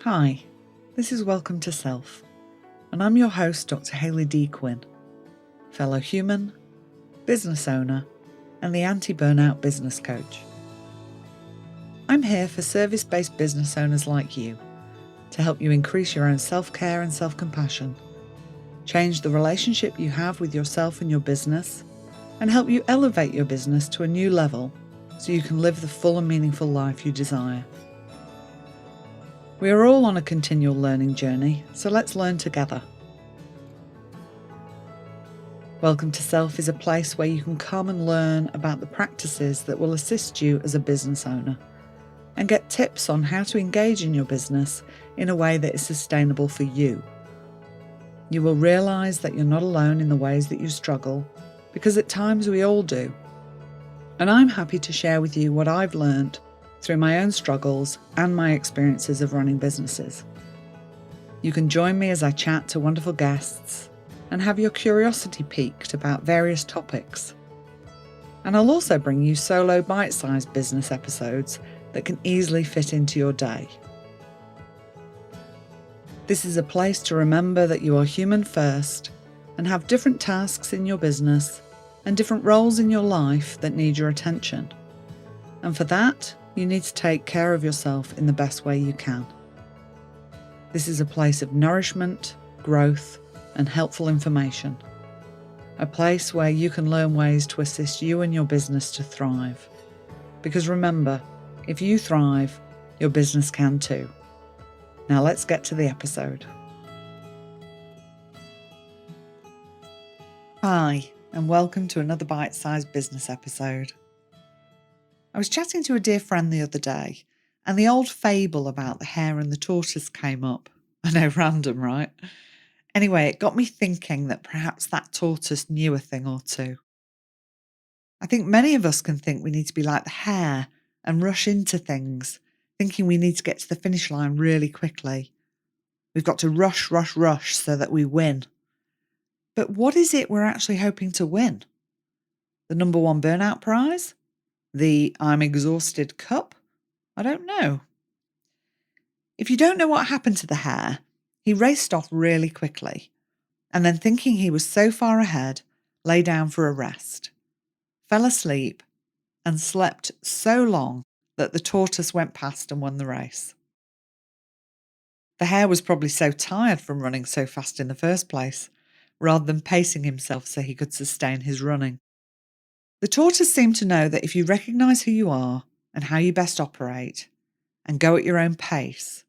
Hi, this is Welcome to Self, and I'm your host, Dr. Hayley Quinn, fellow human, business owner, and the anti-burnout business coach. I'm here for service-based business owners like you to help you increase your own self-care and self-compassion, change the relationship you have with yourself and your business, and help you elevate your business to a new level so you can live the full and meaningful life you desire. We are all on a continual learning journey, so let's learn together. Welcome to Self is a place where you can come and learn about the practices that will assist you as a business owner and get tips on how to engage in your business in a way that is sustainable for you. You will realise that you're not alone in the ways that you struggle, because at times we all do. And I'm happy to share with you what I've learned through my own struggles and my experiences of running businesses. You can join me as I chat to wonderful guests and have your curiosity piqued about various topics. And I'll also bring you solo bite-sized business episodes that can easily fit into your day. This is a place to remember that you are human first and have different tasks in your business and different roles in your life that need your attention. And for that, you need to take care of yourself in the best way you can. This is a place of nourishment, growth, and helpful information. A place where you can learn ways to assist you and your business to thrive. Because remember, if you thrive, your business can too. Now let's get to the episode. Hi, and welcome to another bite-sized business episode. I was chatting to a dear friend the other day, and the old fable about the hare and the tortoise came up. I know, random, right? Anyway, it got me thinking that perhaps that tortoise knew a thing or two. I think many of us can think we need to be like the hare and rush into things, thinking we need to get to the finish line really quickly. We've got to rush so that we win. But what is it we're actually hoping to win? The number one burnout prize? The I'm exhausted cup? I don't know. If you don't know what happened to the hare, he raced off really quickly, and then thinking he was so far ahead, lay down for a rest, fell asleep, and slept so long that the tortoise went past and won the race. The hare was probably so tired from running so fast in the first place, rather than pacing himself so he could sustain his running. The tortoise seemed to know that if you recognise who you are and how you best operate, and go at your own pace,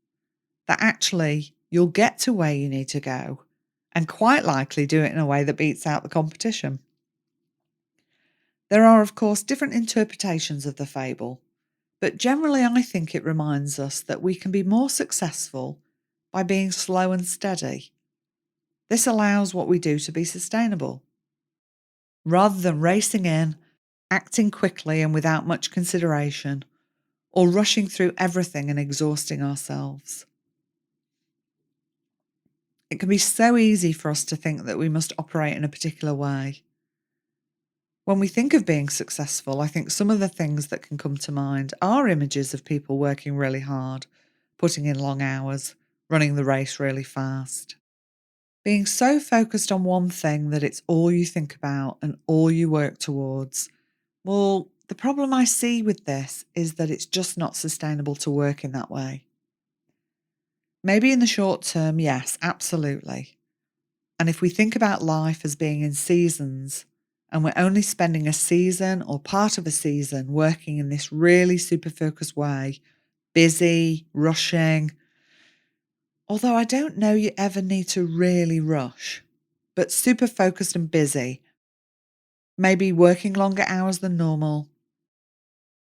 that actually you'll get to where you need to go, and quite likely do it in a way that beats out the competition. There are, of course, different interpretations of the fable, but generally I think it reminds us that we can be more successful by being slow and steady. This allows what we do to be sustainable. Rather than racing in, acting quickly and without much consideration, or rushing through everything and exhausting ourselves. It can be so easy for us to think that we must operate in a particular way. When we think of being successful, I think some of the things that can come to mind are images of people working really hard, putting in long hours, running the race really fast. Being so focused on one thing that it's all you think about and all you work towards. Well, the problem I see with this is that it's just not sustainable to work in that way. Maybe in the short term, yes, absolutely. And if we think about life as being in seasons, and we're only spending a season or part of a season working in this really super focused way, busy, rushing. Although I don't know you ever need to really rush, but super focused and busy, maybe working longer hours than normal.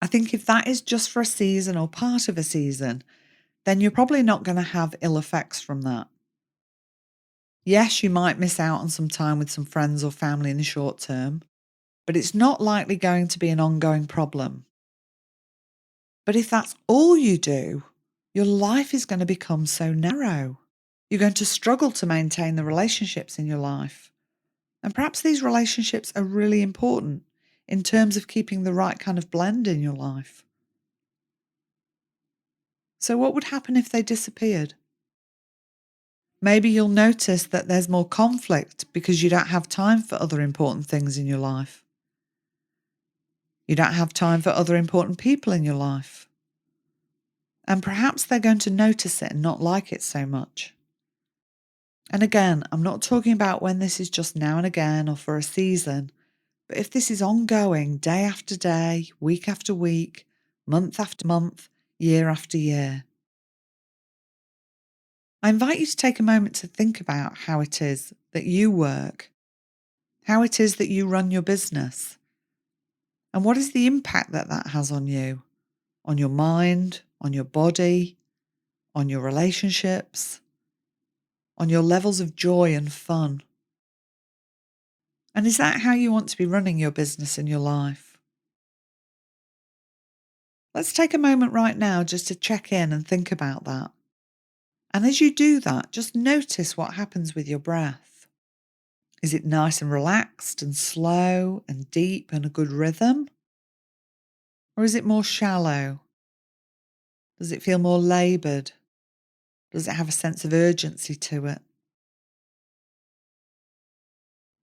I think if that is just for a season or part of a season, then you're probably not going to have ill effects from that. Yes, you might miss out on some time with some friends or family in the short term, but it's not likely going to be an ongoing problem. But if that's all you do, your life is going to become so narrow. You're going to struggle to maintain the relationships in your life. And perhaps these relationships are really important in terms of keeping the right kind of blend in your life. So what would happen if they disappeared? Maybe you'll notice that there's more conflict because you don't have time for other important things in your life. You don't have time for other important people in your life. And perhaps they're going to notice it and not like it so much. And again, I'm not talking about when this is just now and again or for a season, but if this is ongoing, day after day, week after week, month after month, year after year. I invite you to take a moment to think about how it is that you work, how it is that you run your business, and what is the impact that that has on you, on your mind, on your body, on your relationships, on your levels of joy and fun. And is that how you want to be running your business and your life? Let's take a moment right now just to check in and think about that. And as you do that, just notice what happens with your breath. Is it nice and relaxed and slow and deep and a good rhythm? Or is it more shallow? Does it feel more laboured? Does it have a sense of urgency to it?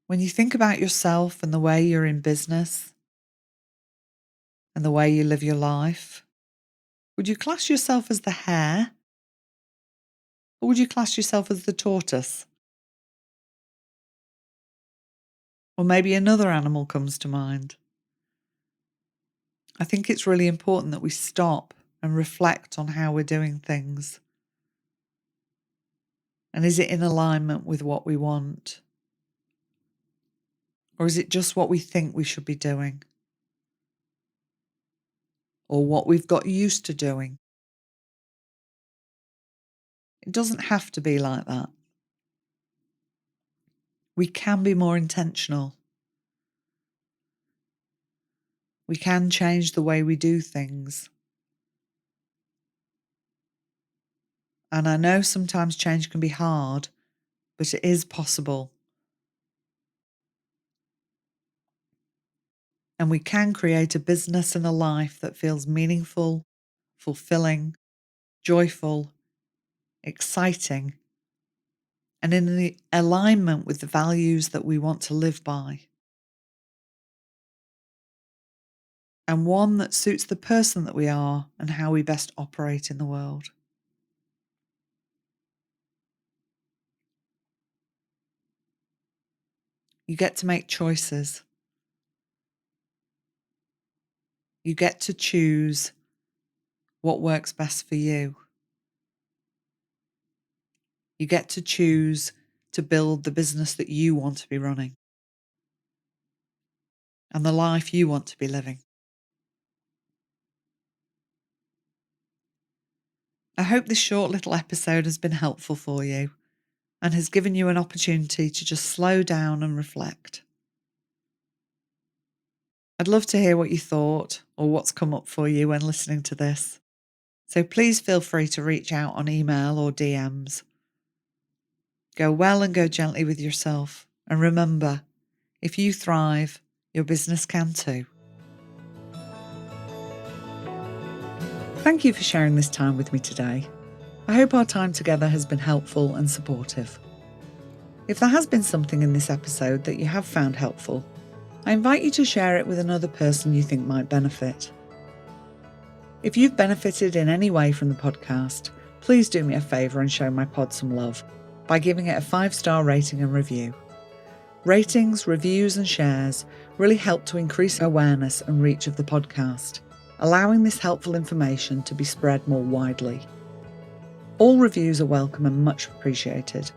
When you think about yourself and the way you're in business and the way you live your life, would you class yourself as the hare? Or would you class yourself as the tortoise? Or maybe another animal comes to mind. I think it's really important that we stop and reflect on how we're doing things. And is it in alignment with what we want? Or is it just what we think we should be doing? Or what we've got used to doing? It doesn't have to be like that. We can be more intentional. We can change the way we do things. And I know sometimes change can be hard, but it is possible. And we can create a business and a life that feels meaningful, fulfilling, joyful, exciting, and in the alignment with the values that we want to live by. And one that suits the person that we are and how we best operate in the world. You get to make choices. You get to choose what works best for you. You get to choose to build the business that you want to be running and the life you want to be living. I hope this short little episode has been helpful for you and has given you an opportunity to just slow down and reflect. I'd love to hear what you thought or what's come up for you when listening to this. So please feel free to reach out on email or DMs. Go well and go gently with yourself. And remember, if you thrive, your business can too. Thank you for sharing this time with me today. I hope our time together has been helpful and supportive. If there has been something in this episode that you have found helpful, I invite you to share it with another person you think might benefit. If you've benefited in any way from the podcast, please do me a favour and show my pod some love by giving it a 5-star rating and review. Ratings, reviews and shares really help to increase awareness and reach of the podcast, allowing this helpful information to be spread more widely. All reviews are welcome and much appreciated.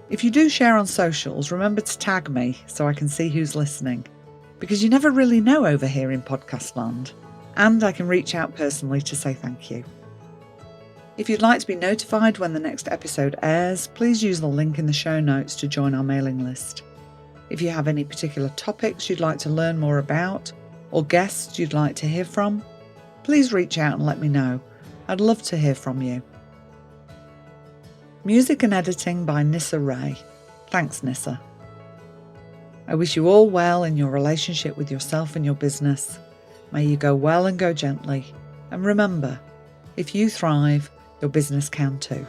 If you do share on socials, remember to tag me so I can see who's listening, because you never really know over here in podcast land, and I can reach out personally to say thank you. If you'd like to be notified when the next episode airs, please use the link in the show notes to join our mailing list. If you have any particular topics you'd like to learn more about, or guests you'd like to hear from, please reach out and let me know. I'd love to hear from you. Music and editing by Nissa Ray. Thanks, Nissa. I wish you all well in your relationship with yourself and your business. May you go well and go gently. And remember, if you thrive, your business can too.